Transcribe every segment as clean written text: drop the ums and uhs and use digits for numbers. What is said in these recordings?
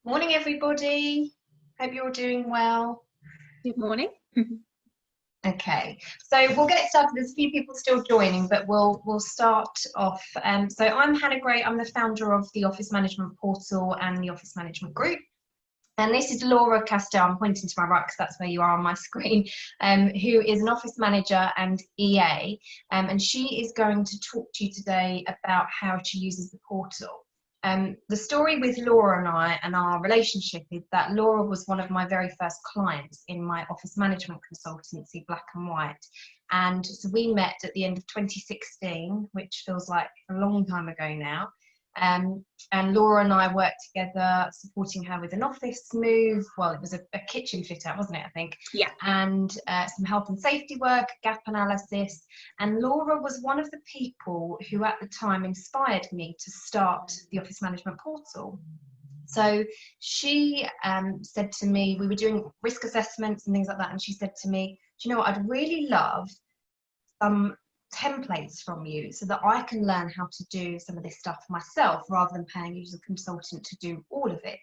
Morning, everybody. Hope you're all doing well. Good morning. Okay, so we'll get started. There's a few people still joining, but we'll start off. So I'm Hannah Gray. I'm the founder of the Office Management Portal and the Office Management Group. And this is Laura Castell. I'm pointing to my right because that's where you are on my screen, who is an office manager and EA. And she is going to talk to you today about how she uses the portal. The story with Laura and I and our relationship is that Laura was one of my very first clients in my office management consultancy, Black and White. And so we met at the end of 2016, which feels like a long time ago now. And Laura and I worked together, supporting her with an office move. Well, it was a kitchen fit out, wasn't it, I think? Yeah. And some health and safety work, gap analysis. And Laura was one of the people who at the time inspired me to start the Office Management Portal. So she said to me, we were doing risk assessments and things like that, and she said to me, do you know what, I'd really love some templates from you so that I can learn how to do some of this stuff myself rather than paying you as a consultant to do all of it.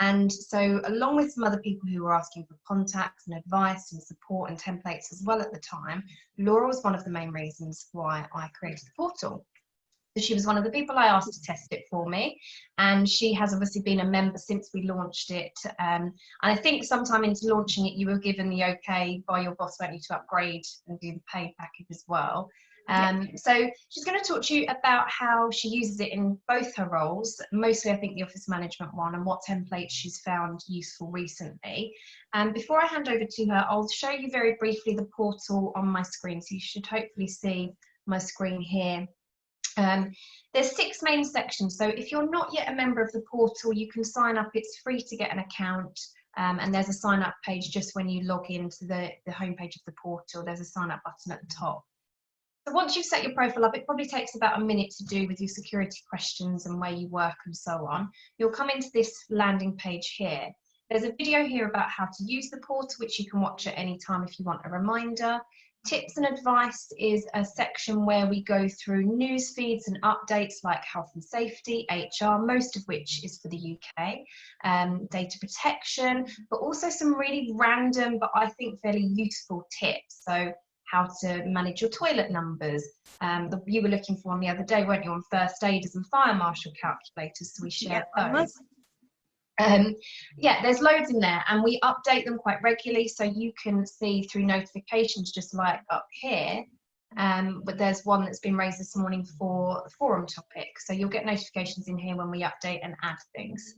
And so along with some other people who were asking for contacts and advice and support and templates as well at the time, Laura was one of the main reasons why I created the portal. So she was one of the people I asked to test it for me, and she has obviously been a member since we launched it. And I think sometime into launching it, you were given the okay by your boss, weren't you, to upgrade and do the paid package as well. So she's going to talk to you about how she uses it in both her roles, mostly I think the office management one, and what templates she's found useful recently. And before I hand over to her, I'll show you very briefly the portal on my screen. So you should hopefully see my screen here. There's 6 main sections, so if you're not yet a member of the portal, you can sign up. It's free to get an account, and there's a sign up page just when you log into the homepage of the portal. There's a sign up button at the top. So once you've set your profile up, it probably takes about a minute to do with your security questions and where you work and so on. You'll come into this landing page here. There's a video here about how to use the portal, which you can watch at any time if you want a reminder. Tips and advice is a section where we go through news feeds and updates like health and safety, HR, most of which is for the UK, data protection, but also some really random but I think fairly useful tips. So how to manage your toilet numbers. You were looking for one the other day, weren't you, on first aiders and fire marshal calculators, so we shared those. Yeah, there's loads in there, and we update them quite regularly, so you can see through notifications just like up here. But there's one that's been raised this morning for the forum topic, so you'll get notifications in here when we update and add things.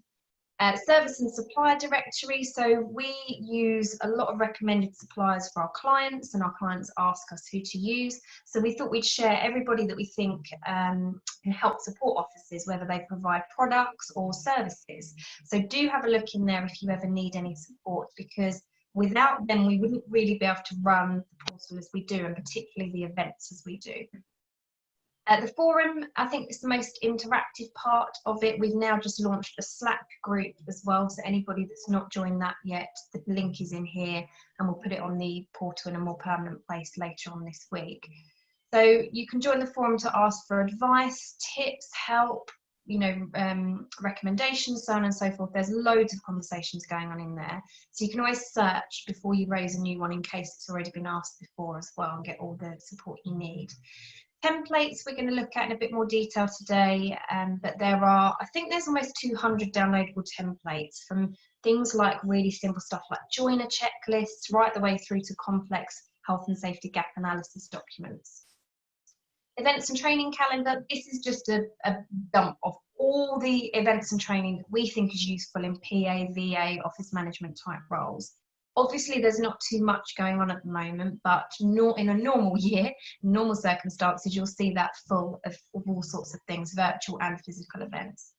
Service and supplier directory, so we use a lot of recommended suppliers for our clients, and our clients ask us who to use, so we thought we'd share everybody that we think can help support offices, whether they provide products or services. So do have a look in there if you ever need any support, because without them we wouldn't really be able to run the portal as we do, and particularly the events as we do. The forum, I think, is the most interactive part of it. We've now just launched a Slack group as well, so anybody that's not joined that yet, the link is in here, and we'll put it on the portal in a more permanent place later on this week. So you can join the forum to ask for advice, tips, help, recommendations, so on and so forth. There's loads of conversations going on in there, so you can always search before you raise a new one in case it's already been asked before as well, and get all the support you need. Templates we're going to look at in a bit more detail today, but there are, I think there's almost 200 downloadable templates, from things like really simple stuff like joiner checklists right the way through to complex health and safety gap analysis documents. Events and training calendar, this is just a dump of all the events and training that we think is useful in PA, VA, office management type roles. Obviously, there's not too much going on at the moment, but in a normal year, normal circumstances, you'll see that full of all sorts of things, virtual and physical events.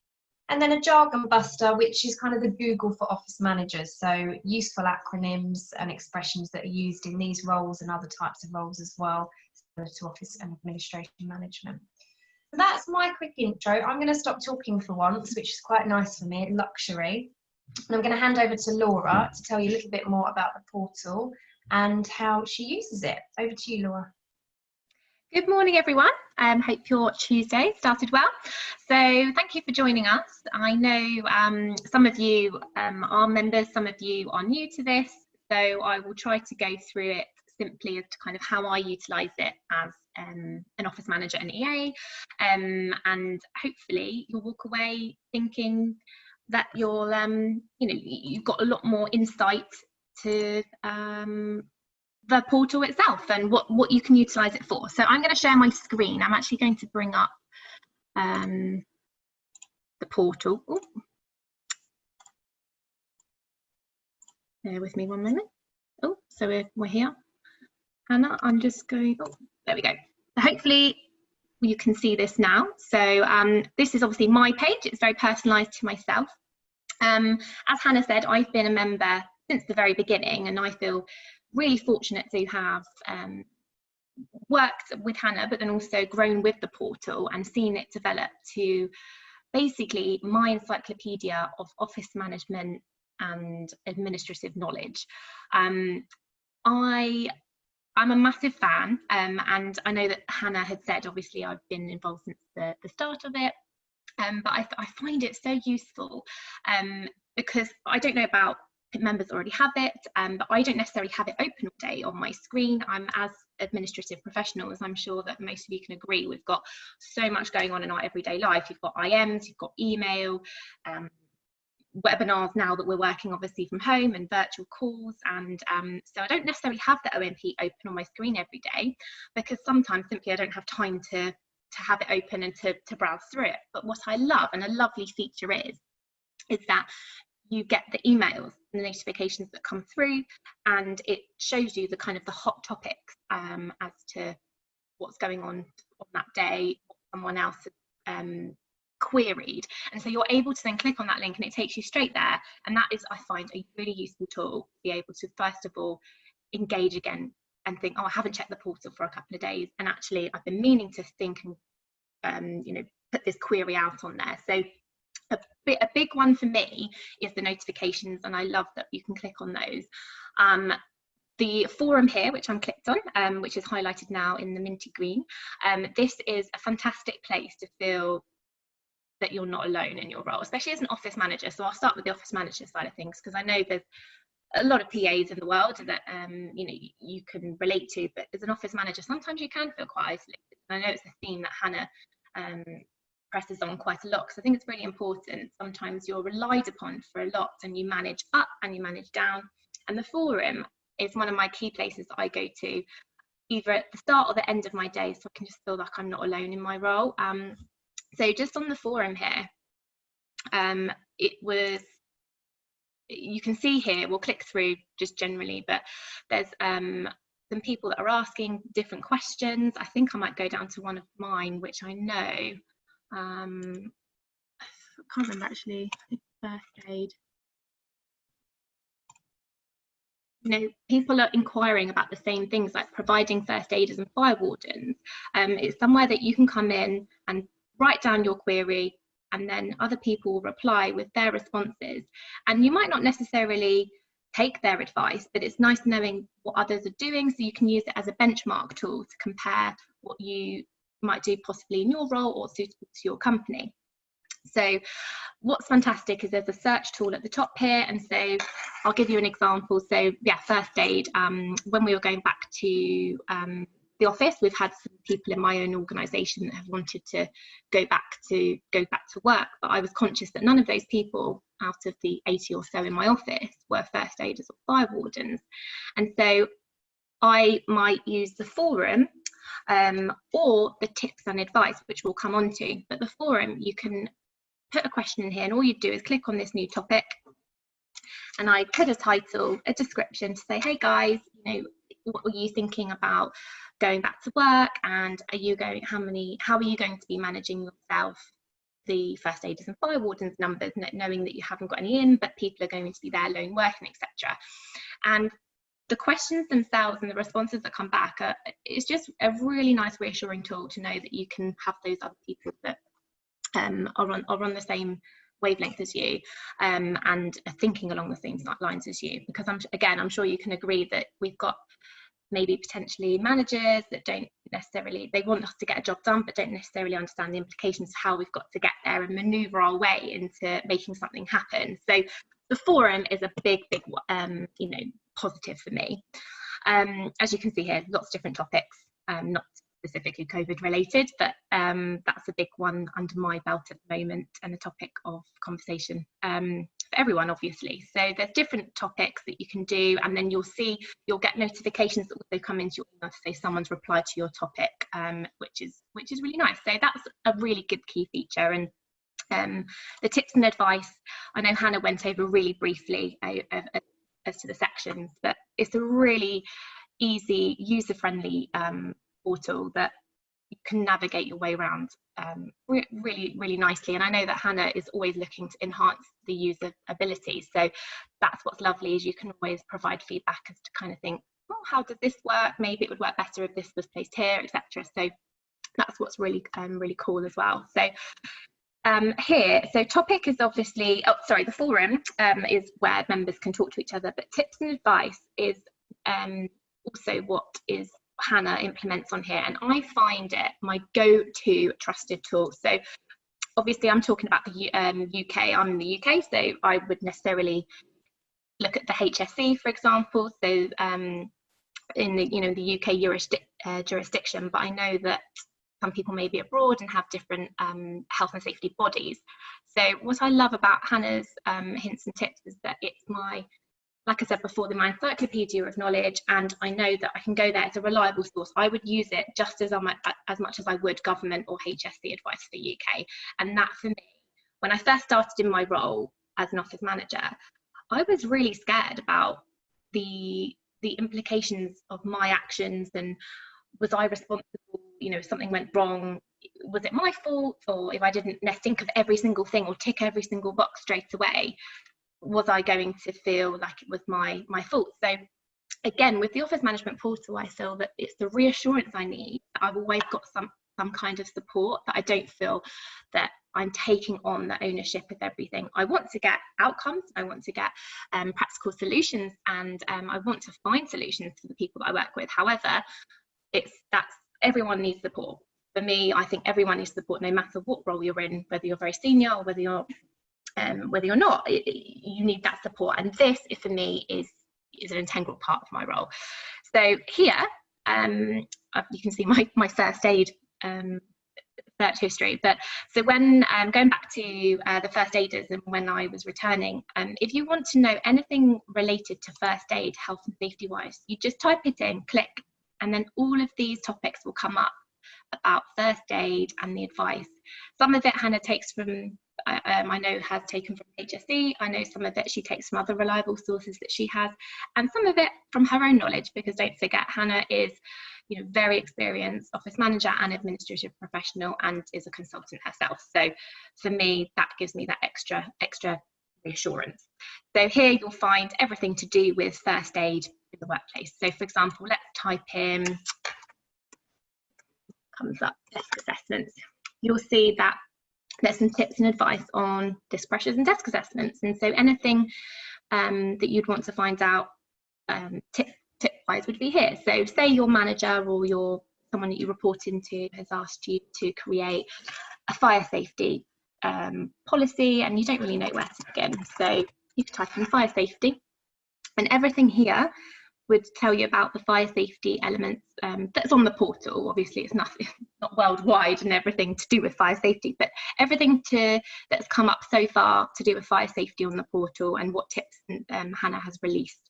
And then a jargon buster, which is kind of the Google for office managers. So useful acronyms and expressions that are used in these roles and other types of roles as well, similar to office and administration management. So that's my quick intro. I'm going to stop talking for once, which is quite nice for me, luxury. And I'm going to hand over to Laura to tell you a little bit more about the portal and how she uses it. Over to you, Laura. Good morning, everyone. Hope your Tuesday started well. So thank you for joining us. I know some of you are members, some of you are new to this, so I will try to go through it simply as to kind of how I utilise it as an office manager and EA, and hopefully you'll walk away thinking that you'll, you've got a lot more insight to the portal itself and what you can utilise it for. So I'm going to share my screen. I'm actually going to bring up the portal. Ooh. Bear with me one moment. Oh, so we're here. Hannah, I'm just going, oh, there we go. So hopefully you can see this now. So this is obviously my page. It's very personalised to myself. As Hannah said, I've been a member since the very beginning, and I feel really fortunate to have worked with Hannah, but then also grown with the portal and seen it develop to basically my encyclopedia of office management and administrative knowledge. I'm a massive fan, and I know that Hannah had said, obviously, I've been involved since the start of it, but I find it so useful because I don't know about members already have it, but I don't necessarily have it open all day on my screen. I'm as administrative professionals, I'm sure that most of you can agree, we've got so much going on in our everyday life. You've got IMs, you've got email, webinars now that we're working obviously from home, and virtual calls, and so I don't necessarily have the OMP open on my screen every day, because sometimes simply I don't have time to have it open and to browse through it. But what I love, and a lovely feature is that you get the emails and the notifications that come through, and it shows you the kind of the hot topics as to what's going on that day, what someone else queried. And so you're able to then click on that link and it takes you straight there. And that is, I find, a really useful tool to be able to, first of all, engage again and think, oh, I haven't checked the portal for a couple of days, and actually I've been meaning to think and put this query out on there. So a big one for me is the notifications, and I love that you can click on those. The forum here, which I'm clicked on, which is highlighted now in the minty green, this is a fantastic place to feel that you're not alone in your role, especially as an office manager. So I'll start with the office manager side of things, because I know there's a lot of PAs in the world that you can relate to, but as an office manager, sometimes you can feel quite isolated. And I know it's a theme that Hannah presses on quite a lot, because I think it's really important. Sometimes you're relied upon for a lot, and you manage up and you manage down. And the forum is one of my key places that I go to, either at the start or the end of my day, so I can just feel like I'm not alone in my role. So just on the forum here, you can see here, we'll click through just generally, but there's some people that are asking different questions. I think I might go down to one of mine, which I know, I can't remember actually, first aid. People are inquiring about the same things, like providing first aiders and fire wardens. It's somewhere that you can come in and write down your query, and then other people will reply with their responses. And you might not necessarily take their advice, but it's nice knowing what others are doing, so you can use it as a benchmark tool to compare what you might do possibly in your role or suitable to your company. So what's fantastic is there's a search tool at the top here, and so I'll give you an example. So yeah, first aid, when we were going back to the office, we've had some people in my own organisation that have wanted to go back to work, but I was conscious that none of those people out of the 80 or so in my office were first aiders or fire wardens. And so I might use the forum or the tips and advice, which we'll come on to. But the forum, you can put a question in here, and all you do is click on this new topic, and I put a title, a description to say, hey guys, what were you thinking about going back to work, and how are you going to be managing yourself, the first aiders and fire wardens numbers, knowing that you haven't got any in, but people are going to be there alone working, etc. And the questions themselves and the responses that come back it's just a really nice reassuring tool to know that you can have those other people that are on the same wavelength as you, and are thinking along the same lines as you, because I'm sure you can agree that we've got maybe potentially managers that don't necessarily, they want us to get a job done, but don't necessarily understand the implications of how we've got to get there and maneuver our way into making something happen. So the forum is a big you know, positive for me. As you can see here, lots of different topics, not specifically COVID related, but that's a big one under my belt at the moment, and the topic of conversation for everyone, obviously. So there's different topics that you can do, and then you'll get notifications that also come into your email to say someone's replied to your topic, which is really nice. So that's a really good key feature. And the tips and advice, I know Hannah went over really briefly as to the sections, but it's a really easy, user-friendly portal that you can navigate your way around really nicely. And I know that Hannah is always looking to enhance the user ability, so that's what's lovely, is you can always provide feedback as to kind of think, oh, how does this work? Maybe it would work better if this was placed here, etc. So that's what's really really cool as well. So here, so topic is obviously, the forum is where members can talk to each other, but tips and advice is also what is Hannah implements on here, and I find it my go-to trusted tool. So obviously I'm talking about the UK, I'm in the UK, so I would necessarily look at the HSE, for example, so in the, you know, the UK jurisdiction, but I know that some people may be abroad and have different health and safety bodies. So what I love about Hannah's hints and tips is that it's my, like I said before, my encyclopedia of knowledge, and I know that I can go there. It's a reliable source. I would use it just as much as I would government or HSE advice for the UK. And that, for me, when I first started in my role as an office manager, I was really scared about the implications of my actions, and was I responsible? You know, if something went wrong, was it my fault? Or if I didn't think of every single thing or tick every single box straight away, was I going to feel like it was my fault? So again, with the office management portal, I feel that it's the reassurance I need. I've always got some kind of support, that I don't feel that I'm taking on the ownership of everything. I want to get outcomes, I want to get practical solutions, and I want to find solutions for the people that I work with. However, everyone needs support. For me, I think everyone needs support, no matter what role you're in, whether you're very senior or whether you're not. You need that support, and this, for me, is an integral part of my role. So here, you can see my first aid search history. But so when going back to the first aiders and when I was returning, if you want to know anything related to first aid, health and safety wise, you just type it in, click, and then all of these topics will come up about first aid and the advice. Some of it Hannah takes from, I know has taken from HSE. I know some of it she takes from other reliable sources that she has, and some of it from her own knowledge, because don't forget, Hannah is, you know, very experienced office manager and administrative professional, and is a consultant herself. So for me, that gives me that extra reassurance. So here you'll find everything to do with first aid in the workplace. So for example, let's type in, comes up, desk assessments. You'll see that there's some tips and advice on desk pressures and desk assessments. And so anything that you'd want to find out tip-wise would be here. So say your manager or someone that you report into has asked you to create a fire safety policy, and you don't really know where to begin. So you could type in fire safety, and everything here would tell you about the fire safety elements that's on the portal. Obviously, it's not worldwide and everything to do with fire safety, but everything that's come up so far to do with fire safety on the portal, and what tips Hannah has released.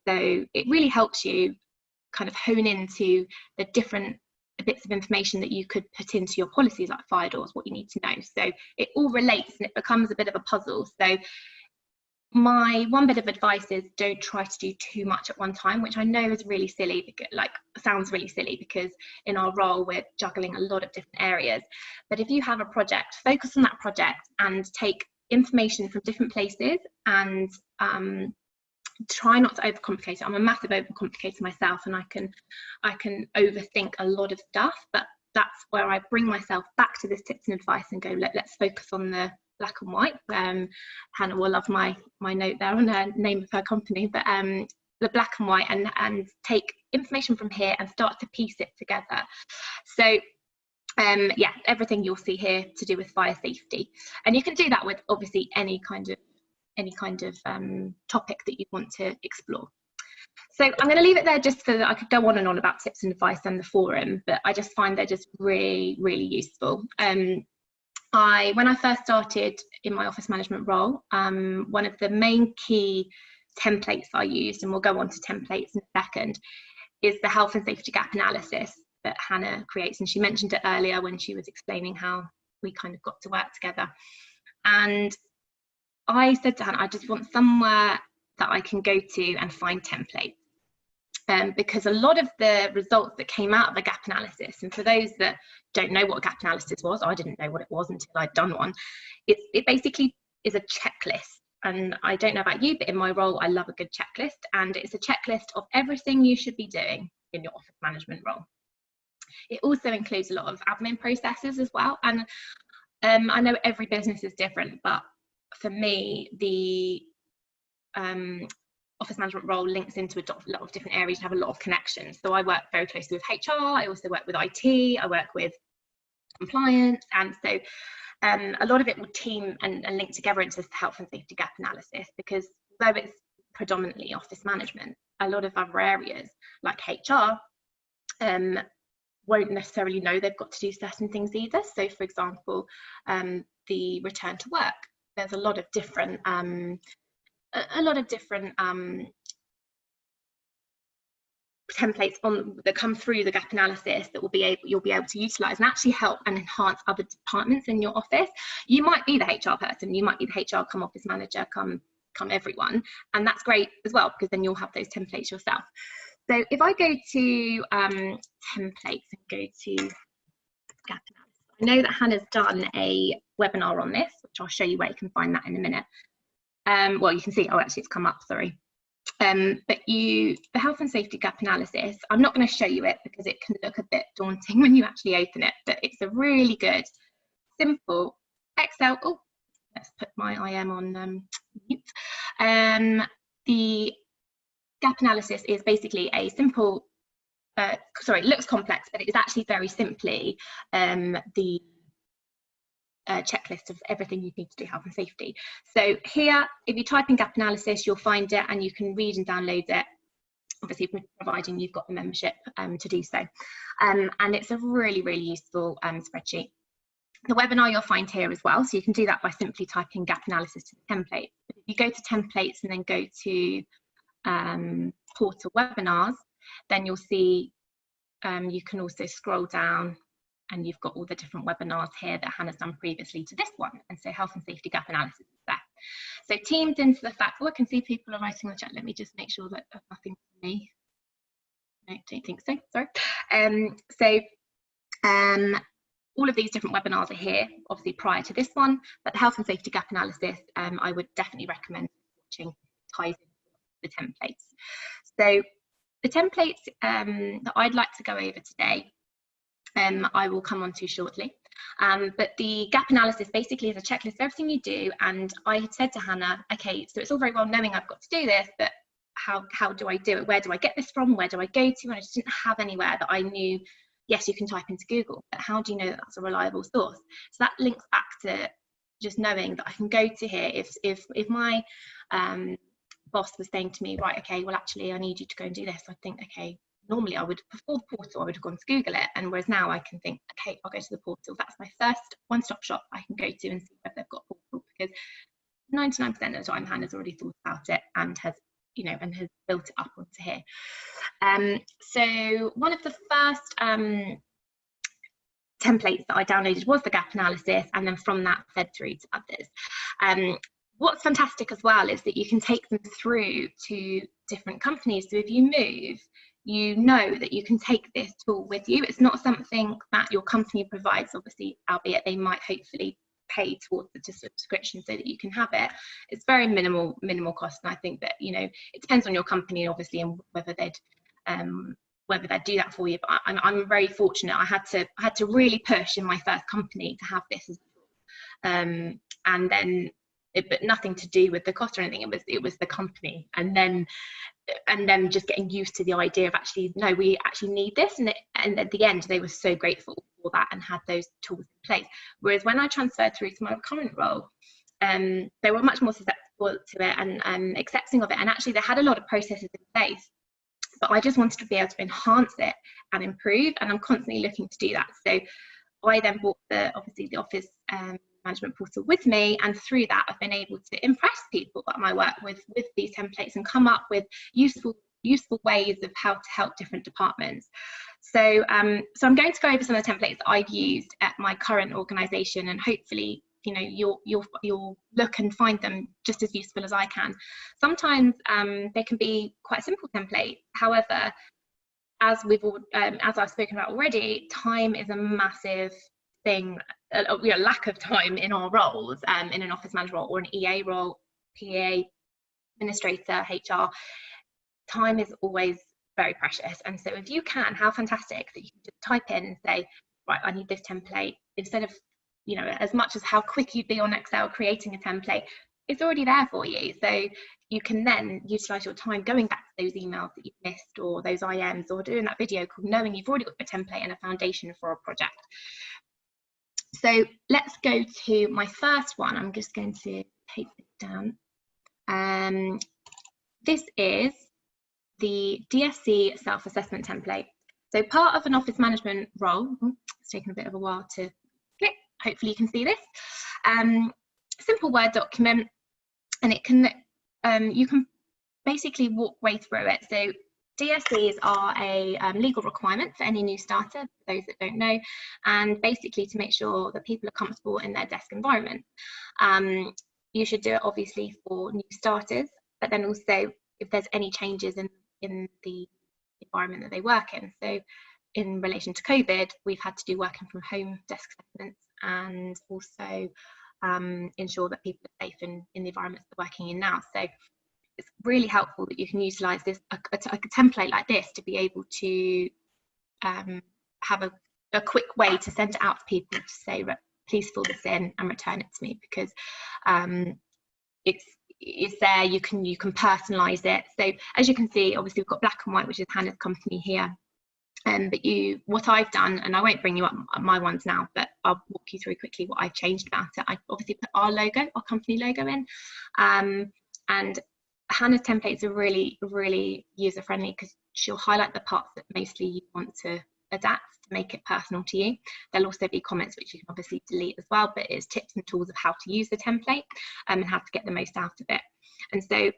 So it really helps you kind of hone into the different bits of information that you could put into your policies, like fire doors, what you need to know. So it all relates and it becomes a bit of a puzzle. So my one bit of advice is don't try to do too much at one time, which I know is really silly, because sounds really silly, because in our role we're juggling a lot of different areas. But if you have a project, focus on that project and take information from different places, and try not to overcomplicate it. I'm a massive overcomplicator myself, and I can overthink a lot of stuff, but that's where I bring myself back to this tips and advice and go, let's focus on the black and white. Hannah will love my note there on the name of her company, but the black and white, and take information from here and start to piece it together. So yeah, everything you'll see here to do with fire safety, and you can do that with obviously any kind of topic that you want to explore. So I'm going to leave it there just so that I could go on and on about tips and advice and the forum, but I just find they're just really, really useful. When I first started in my office management role, one of the main key templates I used, and we'll go on to templates in a second, is the health and safety gap analysis that Hannah creates. And she mentioned it earlier when she was explaining how we kind of got to work together. And I said to Hannah, I just want somewhere that I can go to and find templates. Because a lot of the results that came out of the gap analysis, and for those that don't know what a gap analysis was, I didn't know what it was until I'd done one, it basically is a checklist. And I don't know about you, but in my role, I love a good checklist, and it's a checklist of everything you should be doing in your office management role. It also includes a lot of admin processes as well. And I know every business is different, but for me, the office management role links into a lot of different areas and have a lot of connections. So I work very closely with HR, I also work with IT, I work with compliance, and so a lot of it will team and link together into the health and safety gap analysis, because though it's predominantly office management, a lot of other areas like HR won't necessarily know they've got to do certain things either. So for example, the return to work, there's a lot of different templates that come through the gap analysis that you'll be able to utilize and actually help and enhance other departments in your office. You might be the HR person, you might be the HR come office manager, come everyone, and that's great as well, because then you'll have those templates yourself. So if I go to templates and go to gap analysis, I know that Hannah's done a webinar on this, which I'll show you where you can find that in a minute. Well, you can see, oh, actually it's come up, sorry. But the health and safety gap analysis, I'm not going to show you it because it can look a bit daunting when you actually open it, but it's a really good, simple Excel. Oh, let's put my IM on mute. The gap analysis is basically a simple, sorry, it looks complex, but it is actually very simply the checklist of everything you need to do health and safety. So here, if you type in gap analysis, you'll find it and you can read and download it, obviously providing you've got the membership to do so. And it's a really, really useful spreadsheet. The webinar you'll find here as well, so you can do that by simply typing gap analysis to the template. But if you go to templates and then go to portal webinars, then you'll see you can also scroll down and you've got all the different webinars here that Hannah's done previously to this one. And so health and safety gap analysis is there. So teamed into the fact, oh, I can see people are writing in the chat. Let me just make sure that there's nothing for me. No, don't think so, sorry. All of these different webinars are here, obviously prior to this one, but the health and safety gap analysis, I would definitely recommend watching, ties into the templates. So the templates that I'd like to go over today, I will come on to shortly. But the gap analysis basically is a checklist of everything you do. And I had said to Hannah, okay, so it's all very well knowing I've got to do this, but how do I do it? Where do I get this from? Where do I go to? And I just didn't have anywhere that I knew, yes, you can type into Google, but how do you know that that's a reliable source? So that links back to just knowing that I can go to here. If my boss was saying to me, right, okay, well, actually, I need you to go and do this, I think, okay, normally I would, before the portal, I would have gone to Google it. And whereas now I can think, okay, I'll go to the portal. That's my first one-stop shop I can go to and see if they've got a portal, because 99% of the time Hannah's already thought about it and has, you know, and has built it up onto here. So one of the first templates that I downloaded was the gap analysis, and then from that fed through to others. What's fantastic as well is that you can take them through to different companies. So if you move, you know that you can take this tool with you. It's not something that your company provides, obviously, albeit they might hopefully pay towards the subscription so that you can have it. It's very minimal cost, and I think that, you know, it depends on your company obviously and whether they'd do that for you. But I'm very fortunate. I had to really push in my first company to have this as a tool, and then but nothing to do with the cost or anything. It was the company, and then just getting used to the idea of actually, no, we actually need this, and at the end they were so grateful for that and had those tools in place. Whereas when I transferred through to my current role, they were much more susceptible to it and accepting of it, and actually they had a lot of processes in place, but I just wanted to be able to enhance it and improve, and I'm constantly looking to do that. So I then bought the office management portal with me, and through that I've been able to impress people at my work with these templates and come up with useful ways of how to help different departments. So so I'm going to go over some of the templates that I've used at my current organisation, and hopefully, you know, you'll look and find them just as useful as I can. Sometimes they can be quite a simple template. However, as I've spoken about already, time is a massive thing. Lack of time in our roles, in an office manager role or an EA role, PA, administrator, HR, time is always very precious. And so if you can, how fantastic that you can just type in and say, right, I need this template, instead of, you know, as much as how quick you'd be on Excel creating a template, it's already there for you. So you can then utilize your time going back to those emails that you've missed, or those IMs, or doing that video call, knowing you've already got a template and a foundation for a project. So let's go to my first one. I'm just going to take this down. This is the Dsc Self-Assessment Template. So part of an office management role, it's taken a bit of a while to click, hopefully you can see this. Simple Word document, and it can you can basically walk way through it. So DSCs are a legal requirement for any new starter, for those that don't know, and basically to make sure that people are comfortable in their desk environment. You should do it obviously for new starters, but then also if there's any changes in the environment that they work in. So in relation to COVID, we've had to do working from home desk assessments, and also ensure that people are safe in the environments they're working in now. So it's really helpful that you can utilize this, a template like this, to be able to have a quick way to send it out to people to say, please fill this in and return it to me, because it's there. You can personalize it. So as you can see, obviously we've got black and white, which is Hannah's company here. But what I've done, and I won't bring you up my ones now, but I'll walk you through quickly what I've changed about it. I obviously put our logo, our company logo in, and Hannah's templates are really, really user friendly, because she'll highlight the parts that mostly you want to adapt to make it personal to you. There'll also be comments which you can obviously delete as well, but it's tips and tools of how to use the template and how to get the most out of it. And so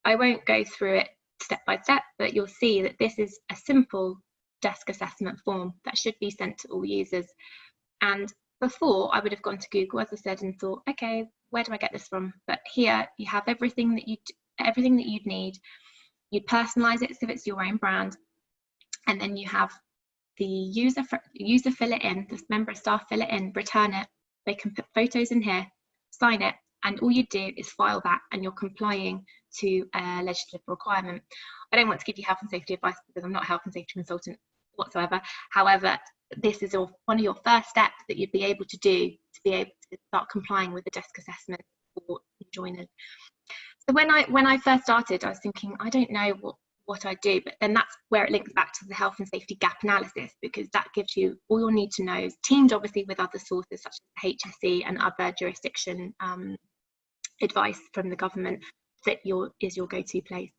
I won't go through it step by step, but you'll see that this is a simple desk assessment form that should be sent to all users. And before, I would have gone to Google, as I said, and thought, okay, where do I get this from? But here you have everything that you'd need. You'd personalize it so it's your own brand, and then you have the user fill it in, the member of staff fill it in, return it. They can put photos in here, sign it, and all you do is file that, and you're complying to a legislative requirement. I don't want to give you health and safety advice, because I'm not a health and safety consultant whatsoever. However, this is one of your first steps that you'd be able to do to be able to start complying with the desk assessment for joiners. So when I first started, I was thinking, I don't know what I do, but then that's where it links back to the health and safety gap analysis, because that gives you all you'll need to know, teamed obviously with other sources such as HSE and other jurisdiction advice from the government, that is your go-to place.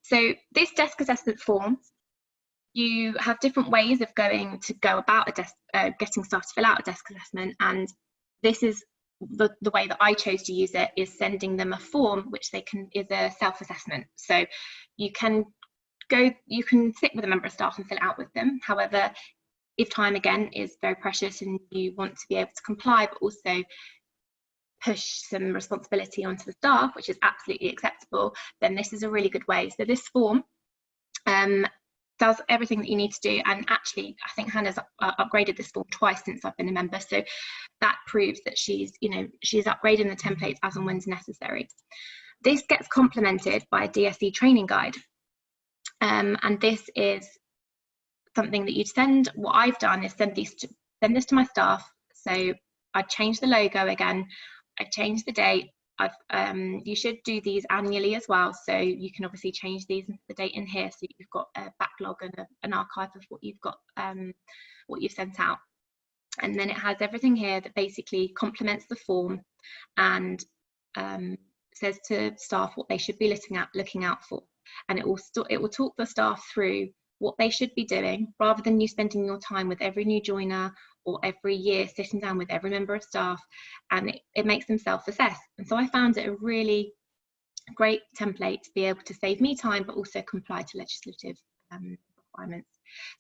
So this desk assessment form, you have different ways of going about getting staff to fill out a desk assessment, and this is the way that I chose to use it, is sending them a form which is a self-assessment. So you can sit with a member of staff and fill it out with them. However, if time again is very precious and you want to be able to comply but also push some responsibility onto the staff, which is absolutely acceptable, then this is a really good way. So this form does everything that you need to do, and actually I think Hannah's upgraded this form twice since I've been a member, so that proves that she's upgrading the templates as and when's necessary. This gets complemented by a Dsc Training guide, and this is something that you'd send. What I've done is send this to my staff. So I changed the logo again. I've changed the date. You should do these annually as well, so you can obviously change the date in here, so you've got a backlog and an archive of what you've got, what you've sent out. And then it has everything here that basically complements the form and says to staff what they should be looking out for, and it will talk the staff through what they should be doing, rather than you spending your time with every new joiner or every year sitting down with every member of staff, and it makes them self-assess. And so I found it a really great template to be able to save me time, but also comply to legislative requirements.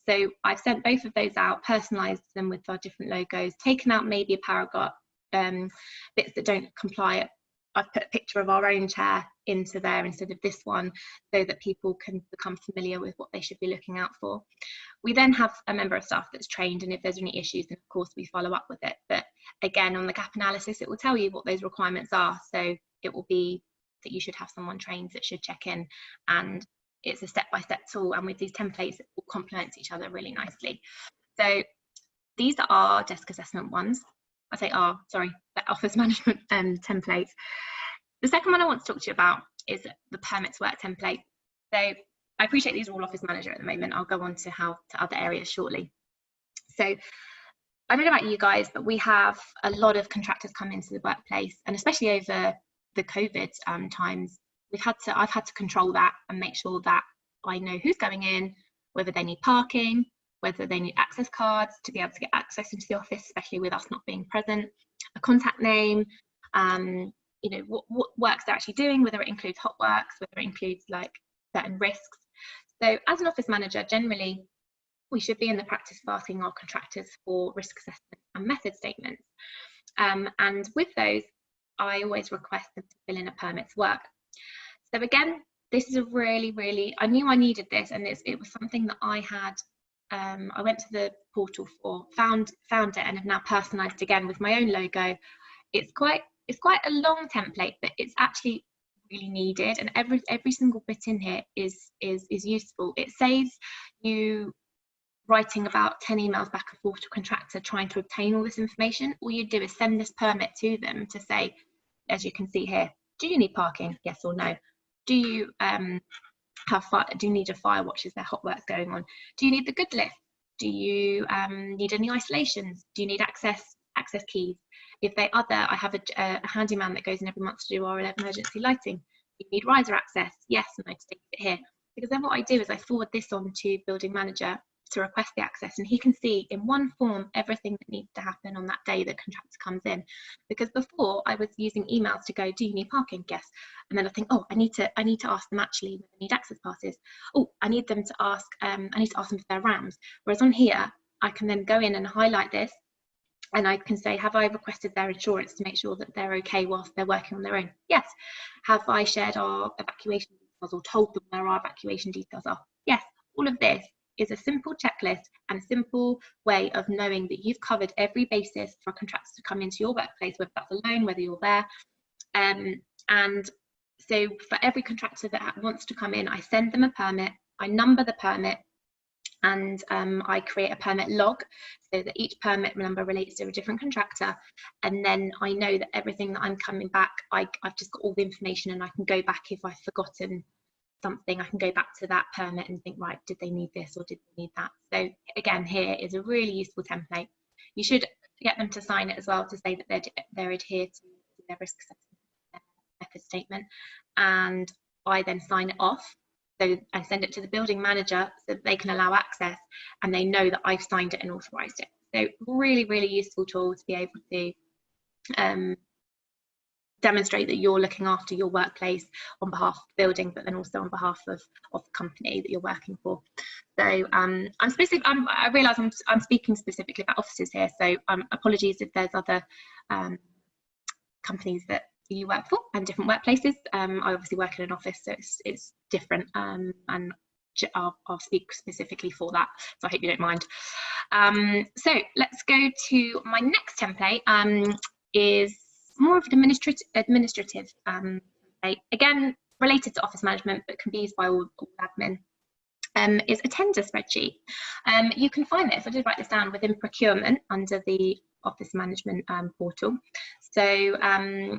So I've sent both of those out, personalised them with our different logos, taken out maybe a paragraph, bits that don't comply. I've put a picture of our own chair into there instead of this one, so that people can become familiar with what they should be looking out for. We then have a member of staff that's trained, and if there's any issues, then of course we follow up with it. But again, on the gap analysis, it will tell you what those requirements are. So it will be that you should have someone trained that should check in, and it's a step-by-step tool, and with these templates it will complement each other really nicely. So these are our desk assessment ones. I say sorry, the office management templates. The second one I want to talk to you about is the permits work template. So I appreciate these are all office manager at the moment. I'll go on to other areas shortly. So I don't know about you guys, but we have a lot of contractors come into the workplace, and especially over the COVID times, I've had to control that and make sure that I know who's going in, whether they need parking, whether they need access cards to be able to get access into the office, especially with us not being present, a contact name, you know, what works they're actually doing, whether it includes hot works, whether it includes like certain risks. So as an office manager, generally, we should be in the practice of asking our contractors for risk assessment and method statements. And with those, I always request them to fill in a permits work. So again, this is a really, I knew I needed this, and it was something that I had, I went to the portal for, found it, and have now personalised again with my own logo. It's quite a long template, but it's actually really needed, and every single bit in here is useful. It saves you writing about 10 emails back and forth to a contractor trying to obtain all this information. All you do is send this permit to them to say, as you can see here, do you need parking? Yes or no? Do you do you need a fire watch? Is there hot works going on? Do you need the good lift? Do you need any isolations? Do you need access keys? If they are there, I have a handyman that goes in every month to do our emergency lighting. Do you need riser access? Yes, and I stick it here. Because then what I do is I forward this on to building manager to request the access, and he can see in one form everything that needs to happen on that day that contractor comes in. Because before I was using emails to go, do you need parking? Yes. And then I think, oh, I need to ask them actually whether they need access passes. Oh, I need to ask them for their RAMs. Whereas on here, I can then go in and highlight this, and I can say, have I requested their insurance to make sure that they're okay whilst they're working on their own? Yes. Have I shared our evacuation details or told them where our evacuation details are? Yes. All of this is a simple checklist and a simple way of knowing that you've covered every basis for contractors to come into your workplace, whether that's alone, whether you're there. And so for every contractor that wants to come in, I send them a permit, I number the permit, and I create a permit log so that each permit number relates to a different contractor. And then I know that everything that I'm coming back, I've just got all the information, and I can go back if I've forgotten something. I can go back to that permit and think, right, did they need this or did they need that? So again, here is a really useful template. You should get them to sign it as well to say that they're adhered to their risk assessment method statement, and I then sign it off. So I send it to the building manager so that they can allow access, and they know that I've signed it and authorised it. So really useful tool to be able to demonstrate that you're looking after your workplace on behalf of the building, but then also on behalf of the company that you're working for. So I realise I'm speaking specifically about offices here, so apologies if there's other companies that you work for and different workplaces. I obviously work in an office, so it's different, and I'll speak specifically for that, so I hope you don't mind. So let's go to my next template. Is more of an administrative template, again related to office management, but can be used by all admin. Is a tender spreadsheet. You can find this, I did write this down, within procurement under the office management portal. So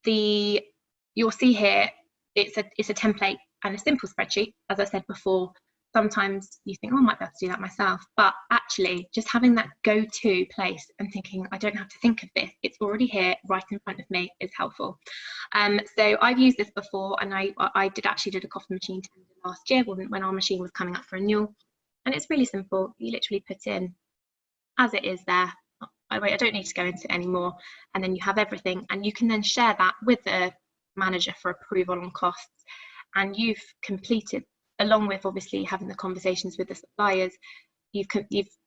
you'll see here, it's a template and a simple spreadsheet. As I said before, sometimes you think, oh, I might be able to do that myself, but actually just having that go-to place and thinking, I don't have to think of this, it's already here right in front of me, is helpful. So I've used this before, and I did a coffee machine tender last year when our machine was coming up for renewal, and it's really simple. You literally put in as it is there. I don't need to go into it anymore, and then you have everything, and you can then share that with the manager for approval on costs, and you've completed, along with obviously having the conversations with the suppliers, you've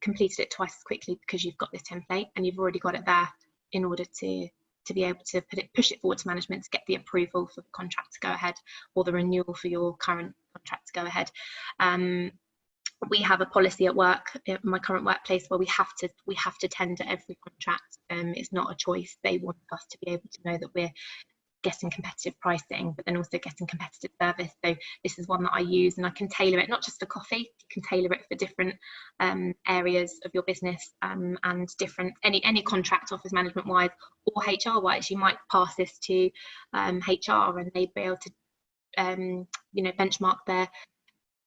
completed it twice as quickly because you've got this template and you've already got it there in order to be able to push it forward to management to get the approval for the contract to go ahead, or the renewal for your current contract to go ahead. We have a policy at work, in my current workplace, where we have to tender every contract. It's not a choice. They want us to be able to know that we're getting competitive pricing, but then also getting competitive service. So this is one that I use, and I can tailor it not just for coffee, you can tailor it for different areas of your business, and different any contract, office management wise or HR wise. You might pass this to HR, and they'd be able to benchmark their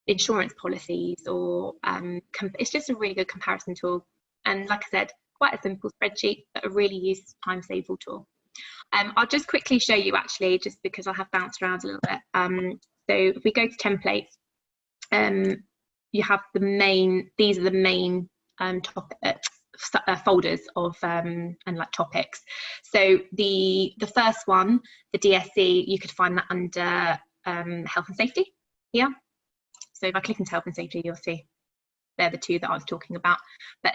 insurance policies, or it's just a really good comparison tool. And like I said, quite a simple spreadsheet, but a really useful time saver tool. I'll just quickly show you, actually, just because I have bounced around a little bit. So if we go to templates, you have these are the main folders of and like topics. So the first one, the DSC, you could find that under health and safety here. So if I click into health and safety, you'll see they're the two that I was talking about. But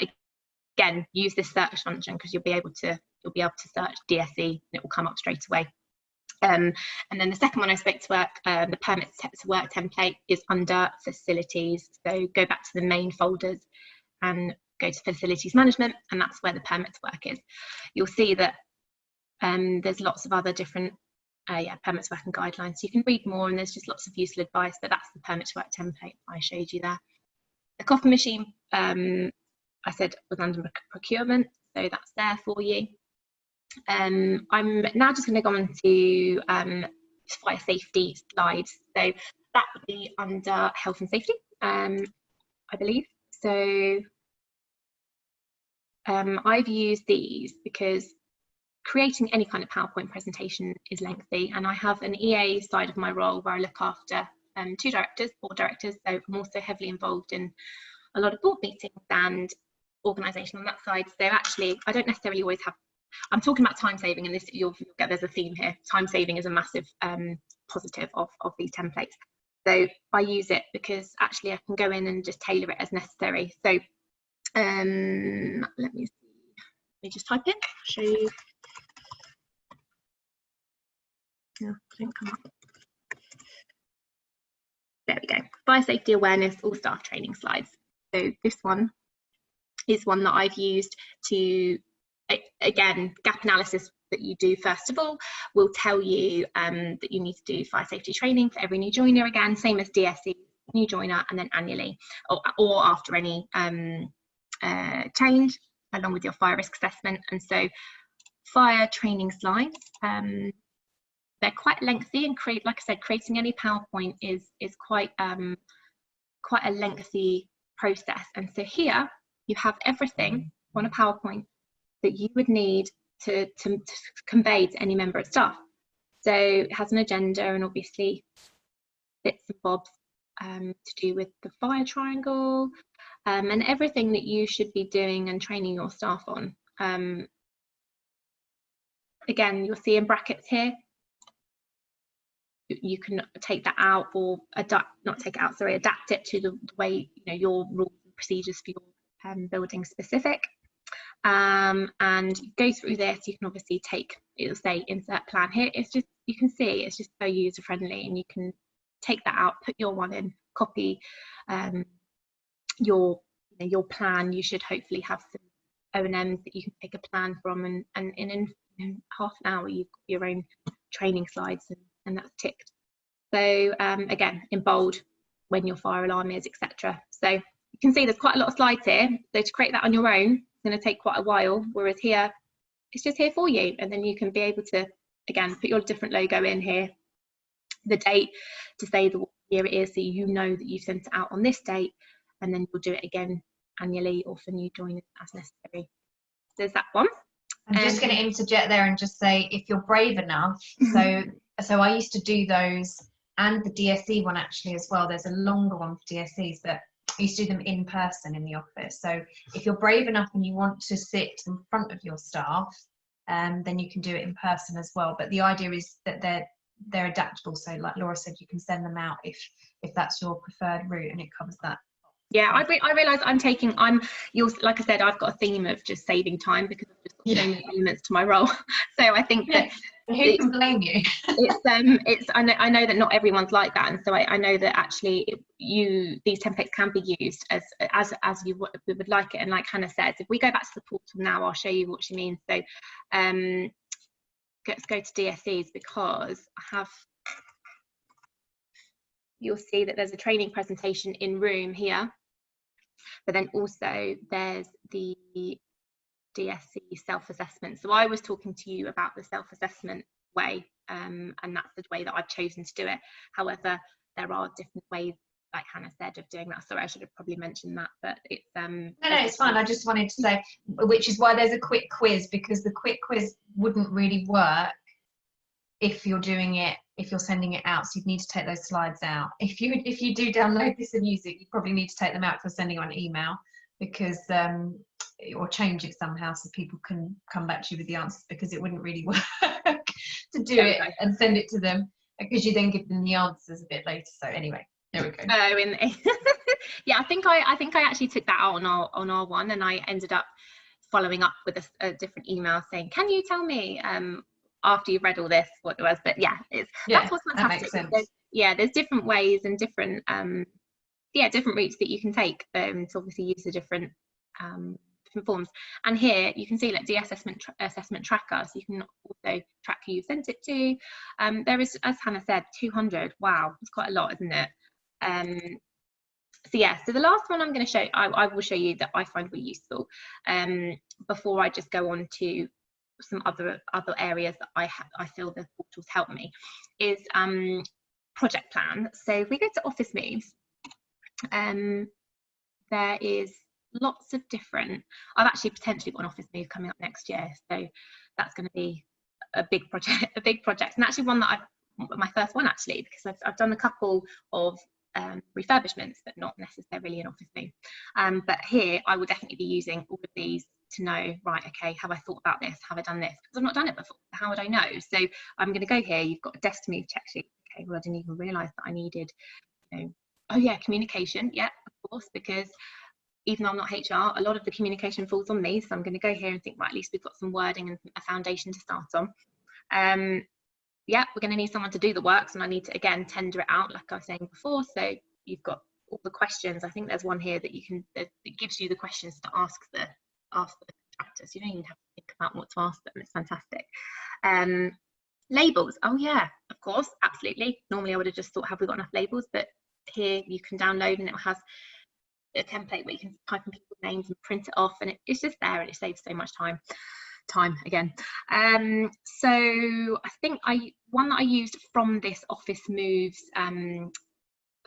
again, use this search function, because you'll be able to search DSE and it will come up straight away. And then the second one I spoke to work, the permits to work template, is under facilities. So go back to the main folders and go to facilities management, and that's where the permits work is. You'll see that there's lots of other different permits work and guidelines. So you can read more, and there's just lots of useful advice, but that's the permits work template I showed you there. The coffee machine, I said, was under procurement, so that's there for you. I'm now just going to go on to fire safety slides. So that would be under health and safety, I believe. So I've used these because creating any kind of PowerPoint presentation is lengthy, and I have an EA side of my role where I look after board directors, so I'm also heavily involved in a lot of board meetings and organisation on that side. So actually, I don't necessarily always have, I'm talking about time saving, and this you'll get there's a theme here. Time saving is a massive positive of these templates. So I use it because actually I can go in and just tailor it as necessary. So let me just type in, show you. Yeah, don't come up. There we go. Fire safety awareness, all staff training slides. So this one is one that I've used to, again, gap analysis that you do first of all will tell you that you need to do fire safety training for every new joiner, again, same as DSE, new joiner, and then annually, or after any change, along with your fire risk assessment. And so fire training slides, they're quite lengthy, and like I said, creating any PowerPoint is quite a lengthy process. And so here you have everything on a PowerPoint that you would need to convey to any member of staff. So it has an agenda, and obviously bits and bobs to do with the fire triangle, and everything that you should be doing and training your staff on. Again, you'll see in brackets here, you can take that out, or adapt it to the way your rules and procedures for your building specific. And go through this. You can obviously it'll say insert plan here. It's just, you can see it's just so user friendly, and you can take that out, put your one in, copy your plan. You should hopefully have some O&Ms that you can take a plan from, and in half an hour you've got your own training slides, and that's ticked. So again, in bold when your fire alarm is, etc. So you can see there's quite a lot of slides here. So to create that on your own, it's going to take quite a while, whereas here it's just here for you. And then you can be able to, again, put your different logo in here, the date to say the year it is, so you know that you sent it out on this date, and then you'll do it again annually or for new joiners as necessary. There's that one. I'm just going to interject there and just say, if you're brave enough, so I used to do those, and the DSE one actually as well. There's a longer one for DSEs, but I used to do them in person in the office. So if you're brave enough and you want to sit in front of your staff, then you can do it in person as well. But the idea is that they're adaptable. So like Laura said, you can send them out if that's your preferred route, and it covers that. Yeah, I realise like I said, I've got a theme of just saving time because I've just got so many elements to my role. So I think that who can blame you? I know that not everyone's like that, and so I know that actually these templates can be used as you would like it. And like Hannah said, if we go back to the portal now, I'll show you what she means. So let's go to DSEs, because you'll see that there's a training presentation in room here, but then also there's the Dsc Self-Assessment. So I was talking to you about the self-assessment way, and that's the way that I've chosen to do it. However, there are different ways, like Hannah said, of doing that. Sorry, I should have probably mentioned that, but it's no, it's fine. I just wanted to say, which is why there's a quick quiz, because the quick quiz wouldn't really work if you're sending it out. So you'd need to take those slides out. If you do download this and use it, you probably need to take them out for sending on email, because or change it somehow so people can come back to you with the answers, because it wouldn't really work to do it and send it to them, because you then give them the answers a bit later. So anyway, there we go. Yeah, I think I actually took that out on our one, and I ended up following up with a different email saying, can you tell me after you've read all this what it was? But yeah, that's what's fantastic. That makes sense. There's different ways and different different routes that you can take to obviously use the different forms. And here you can see like the assessment tracker, so you can also track who you sent it to. There is, as Hannah said, 200. Wow, it's quite a lot, isn't it? So the last one I'm going to show, I will show you that I find really useful before I just go on to some other areas that I feel the portals help me, is project plan. So if we go to office moves, there is lots of different, I've actually potentially got an office move coming up next year, so that's going to be a big project, and actually one that my first one actually, because I've done a couple of refurbishments, but not necessarily an office move. But here I will definitely be using all of these to know, right, okay, have I thought about this? Have I done this? Because I've not done it before. How would I know? So I'm going to go here. You've got a desk move check sheet. Okay, well, I didn't even realise that I needed, oh yeah, communication. Yeah, of course, because even though I'm not HR, a lot of the communication falls on me. So I'm going to go here and think, right, at least we've got some wording and a foundation to start on. Yeah, we're going to need someone to do the works, and I need to, again, tender it out like I was saying before. So you've got all the questions. I think there's one here that that gives you the questions to ask the contractors. You don't even have to think about what to ask them. It's fantastic. Labels. Oh yeah, of course, absolutely. Normally I would have just thought, have we got enough labels? But here you can download, and it has a template where you can type in people's names and print it off, and it's just there, and it saves so much time again. So I think one that I used from this office moves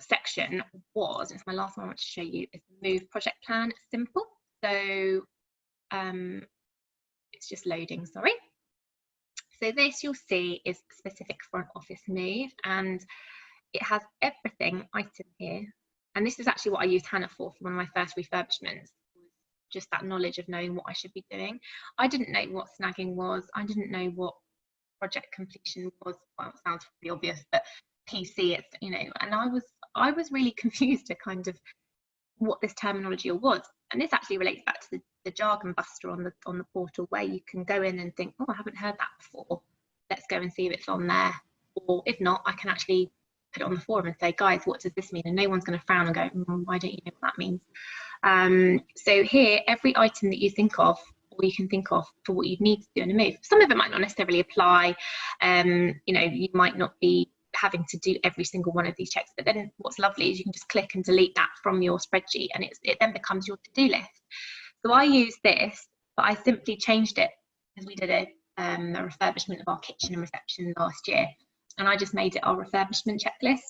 section was, it's my last one I want to show you, is the move project plan simple. So it's just loading, sorry. So this, you'll see, is specific for an office move, and it has everything item here. And this is actually what I used Hannah for one of my first refurbishments, just that knowledge of knowing what I should be doing. I didn't know what snagging was. I didn't know what project completion was. Well, it sounds pretty obvious, but PC, it's, and I was really confused at kind of what this terminology was. And this actually relates back to the jargon buster on the portal, where you can go in and think, oh, I haven't heard that before. Let's go and see if it's on there. Or if not, I can actually put it on the forum and say, guys, what does this mean? And no one's going to frown and go, why don't you know what that means? So here, every item that you think of, or you can think of for what you'd need to do in a move. Some of it might not necessarily apply. You might not be having to do every single one of these checks, but then what's lovely is you can just click and delete that from your spreadsheet, and it then becomes your to-do list. So I use this, but I simply changed it because we did a refurbishment of our kitchen and reception last year, and I just made it our refurbishment checklist,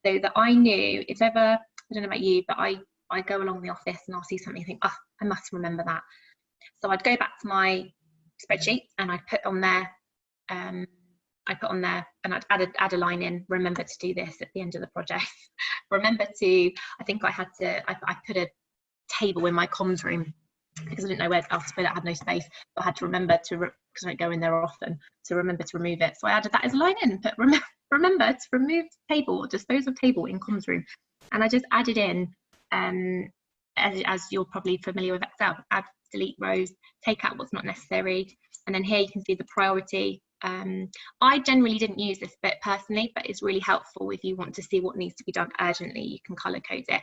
so that I knew if ever, I don't know about you, but I go along the office and I'll see something and think, oh, I must remember that. So I'd go back to my spreadsheet and I'd put on there, and I'd add a line in, remember to do this at the end of the project. Remember to, I think I put a table in my comms room because I didn't know where else to put it, I had no space, but I had to remember to, because I don't go in there often, to remember to remove it. So I added that as a line in, but remember to remove table or dispose of table in comms room. And I just added in, as you're probably familiar with Excel, add, delete rows, take out what's not necessary, and then here you can see the priority. I generally didn't use this bit personally, but it's really helpful if you want to see what needs to be done urgently. You can color code it.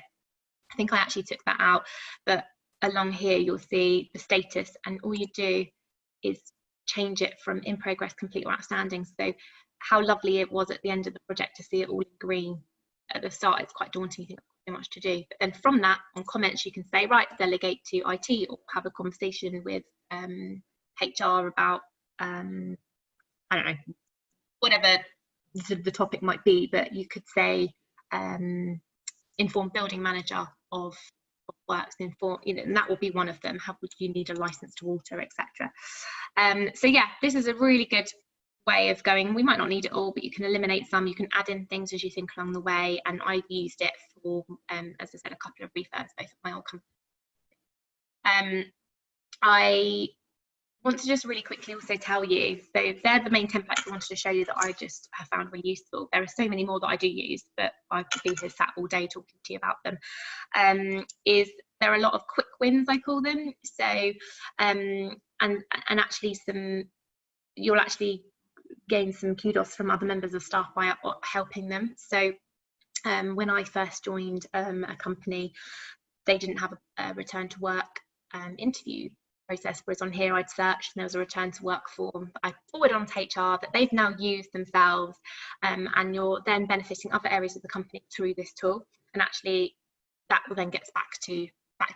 I think I actually took that out, but along here you'll see the status, and all you do is change it from in progress, complete, or outstanding. So how lovely it was at the end of the project to see it all in green. At the start it's quite daunting, you think so much to do, but then from that, on comments, you can say, right, delegate to IT, or have a conversation with HR about I don't know, whatever the topic might be, but you could say inform building manager of works, inform, you know, and that will be one of them. How would you need a license to alter, etc. So yeah, this is a really good way of going. We might not need it all, but you can eliminate some, you can add in things as you think along the way, and I've used it for as I said, a couple of refurbs, both of my old companies. I want to just really quickly also tell you, so they're the main templates I wanted to show you that I just have found really useful. There are so many more that I do use, but I could be here sat all day talking to you about them. Is there are a lot of quick wins, I call them. So and actually you'll actually gain some kudos from other members of staff by helping them. So when I first joined a company, they didn't have a return to work interview process, whereas on here I'd searched and there was a return to work form that I forwarded on to HR that they've now used themselves, and you're then benefiting other areas of the company through this tool, and actually that will then gets back to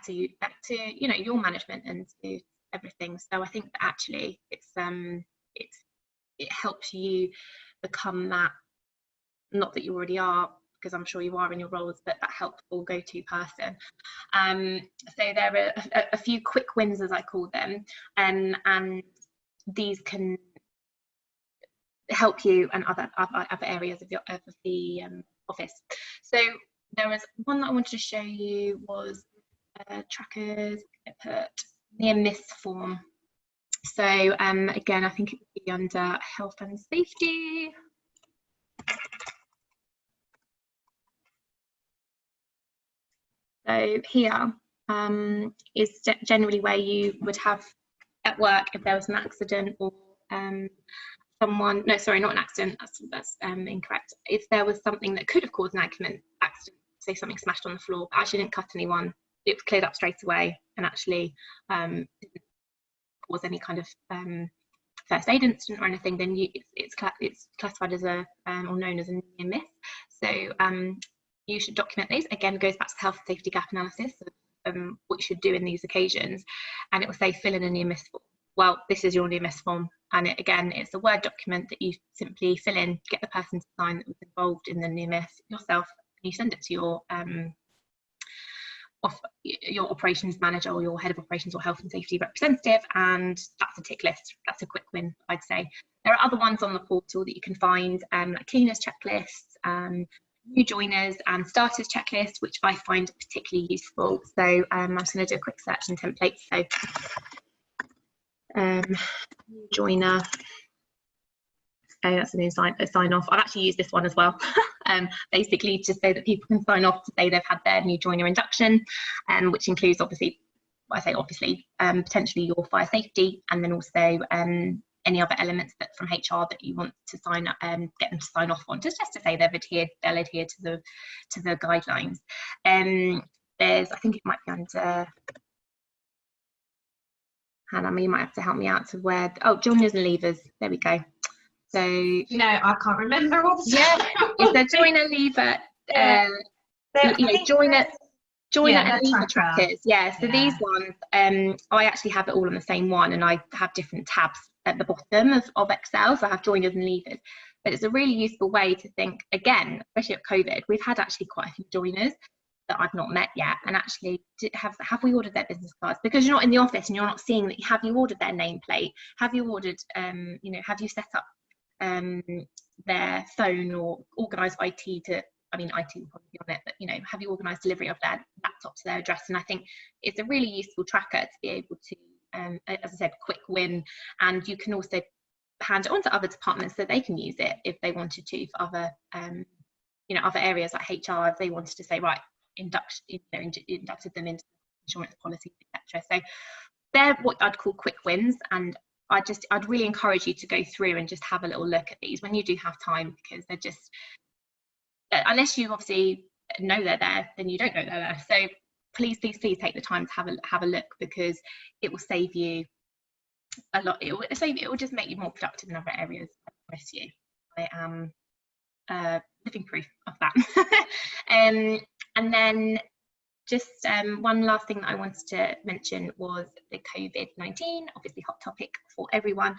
you know, your management and to everything. So I think that actually it helps you become that, not that you already are, because I'm sure you are in your roles, but that helpful go-to person. So there are a few quick wins, as I call them, and these can help you and other areas of the office. So there was one that I wanted to show you was trackers. I put near miss form. So again, I think it would be under health and safety. So here is generally where you would have at work if there was an accident, or someone, no, sorry, not an accident, that's incorrect. If there was something that could have caused an accident, say something smashed on the floor, but actually didn't cut anyone, it was cleared up straight away and actually didn't cause any kind of first aid incident or anything, then it's classified as a or known as a near miss. So you should document these. Again, goes back to the health and safety gap analysis of what you should do in these occasions, and it will say fill in a near miss form. Well, this is your near miss form, and again, it's a Word document that you simply fill in, get the person to sign that was involved in the near miss yourself, and you send it to your operations manager or your head of operations or health and safety representative, and that's a tick list. That's a quick win, I'd say. There are other ones on the portal that you can find, like cleaners checklists, new joiners and starters checklist, which I find particularly useful. So I'm just going to do a quick search in templates. So new joiner, okay, that's a new sign off. I've actually used this one as well, basically just so that people can sign off to say they've had their new joiner induction, which includes obviously, well, I say obviously, potentially your fire safety, and then also any other elements that from HR that you want to sign up, get them to sign off on, just to say they'll adhere to the guidelines. There's, I think it might be under, Hannah, you might have to help me out to where, oh, joiners and leavers, there we go. So, you know, I can't remember all the yeah, it's a joiner, leaver, you know, joiner Yeah, and leaver trackers. Yeah, so Yeah. these ones, I actually have it all on the same one, and I have different tabs at the bottom of Excel. So I have joiners and leavers. But it's a really useful way to think, again, especially at COVID, we've had actually quite a few joiners that I've not met yet, and actually have we ordered their business cards? Because you're not in the office and you're not seeing that. Have you ordered their nameplate? Have you ordered, you know, have you set up their phone or organised IT to, I mean, IT will probably be on it, but, you know, have you organised delivery of their laptop to their address? And I think it's a really useful tracker to be able to, as I said, quick win, and you can also hand it on to other departments so they can use it if they wanted to for other, you know, other areas like HR, if they wanted to say, right, inducted them into insurance policies, etc. So they're what I'd call quick wins, and I'd really encourage you to go through and just have a little look at these when you do have time, because they're just, unless you obviously know they're there, then you don't know they're there. So please take the time to have a look, because it will save you a lot. It will just make you more productive in other areas. I promise you. I am living proof of that. And then just one last thing that I wanted to mention was the COVID-19, obviously hot topic for everyone.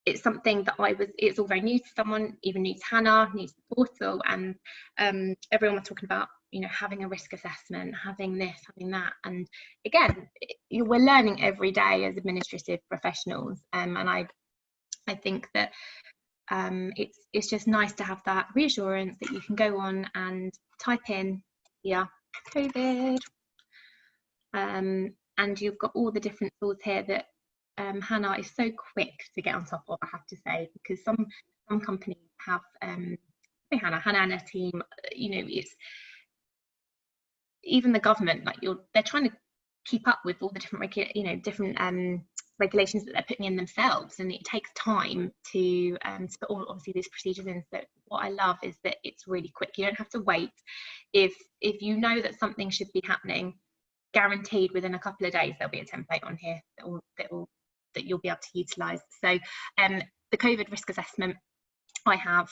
It's something that it's all very new to someone, even new to Hannah, new to the portal, and everyone was talking about, you know, having a risk assessment, having this, having that. And again, we're learning every day as administrative professionals, and I think that it's just nice to have that reassurance that you can go on and type in here COVID, and you've got all the different tools here that Hannah is so quick to get on top of, I have to say, because some companies have Hannah and her team, you know, it's even the government, like they're trying to keep up with all the different regulations that they're putting in themselves, and it takes time to put all obviously these procedures in. So what I love is that it's really quick. You don't have to wait. If you know that something should be happening, guaranteed within a couple of days there'll be a template on here that you'll be able to utilize. So the COVID risk assessment, I have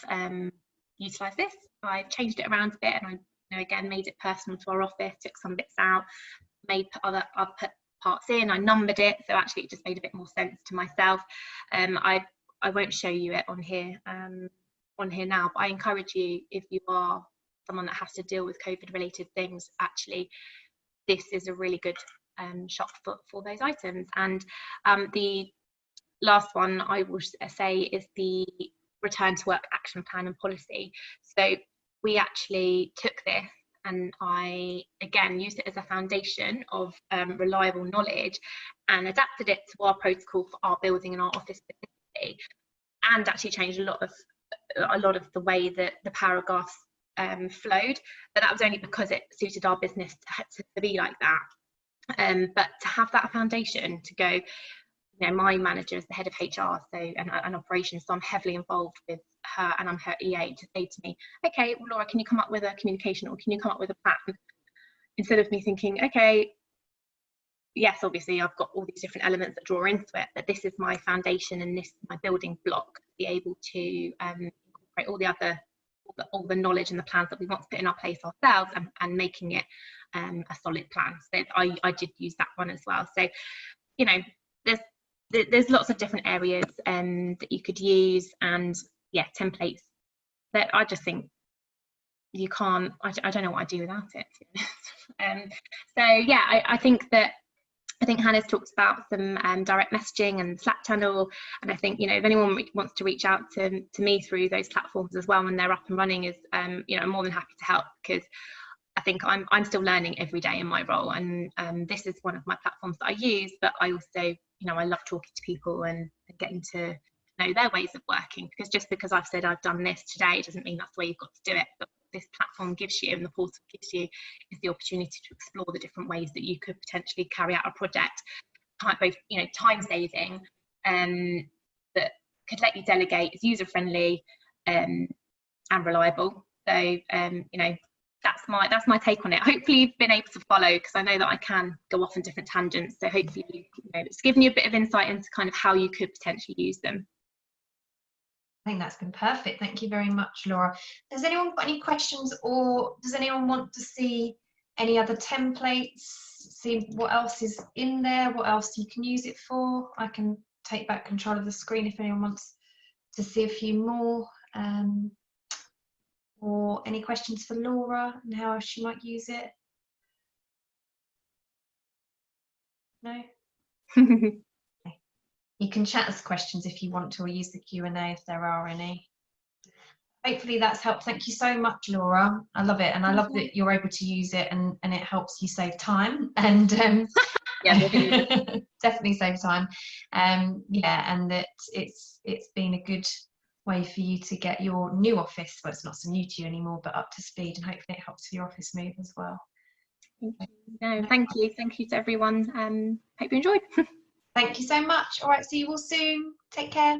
utilized this. I changed it around a bit, and I again made it personal to our office, took some bits out, made other parts in, I numbered it, so actually it just made a bit more sense to myself. I won't show you it on here now, but I encourage you, if you are someone that has to deal with COVID related things, actually this is a really good shop for those items. And the last one I will say is the return to work action plan and policy. So we actually took this, and I again used it as a foundation of reliable knowledge, and adapted it to our protocol for our building and our office specifically, and actually changed a lot of the way that the paragraphs flowed. But that was only because it suited our business to be like that. But to have that foundation to go, you know, my manager is the head of HR, so and operations, so I'm heavily involved with her, and I'm her EA, to say to me, okay, well, Laura, can you come up with a communication, or can you come up with a plan? Instead of me thinking, okay, yes, obviously I've got all these different elements that draw into it, but this is my foundation and this is my building block to be able to incorporate all the knowledge and the plans that we want to put in our place ourselves, and making it a solid plan. So I did use that one as well. So, you know, there's lots of different areas that you could use, and yeah, templates that I just think you can't, I don't know what I'd do without it, to be honest. So yeah, I think Hannah's talked about some direct messaging and Slack channel, and I think, you know, if anyone wants to reach out to me through those platforms as well when they're up and running, is you know, I'm more than happy to help, because I think I'm still learning every day in my role, and this is one of my platforms that I use, but I also, you know, I love talking to people and getting to know their ways of working, because just because I've said I've done this today doesn't mean that's the way you've got to do it. But this platform gives you, and the portal gives you, is the opportunity to explore the different ways that you could potentially carry out a project, both, you know, time saving, that could let you delegate, is user friendly, and reliable. So you know, that's my take on it. Hopefully you've been able to follow, because I know that I can go off on different tangents, so hopefully you know, it's given you a bit of insight into kind of how you could potentially use them. I think that's been perfect. Thank you very much, Laura. Has anyone got any questions, or does anyone want to see any other templates, see what else is in there, what else you can use it for. I can take back control of the screen if anyone wants to see a few more. Or any questions for Laura and how else she might use it? No? You can chat us questions if you want to, or use the Q&A if there are any. Hopefully that's helped. Thank you so much, Laura. I love it, and I love that you're able to use it, and it helps you save time. And yeah, definitely save time. Yeah, and that it's been a good way for you to get your new office, well, it's not so new to you anymore, but up to speed, and hopefully it helps with your office move as well. Thank you to everyone. Hope you enjoyed. Thank you so much. All right, see you all soon. Take care.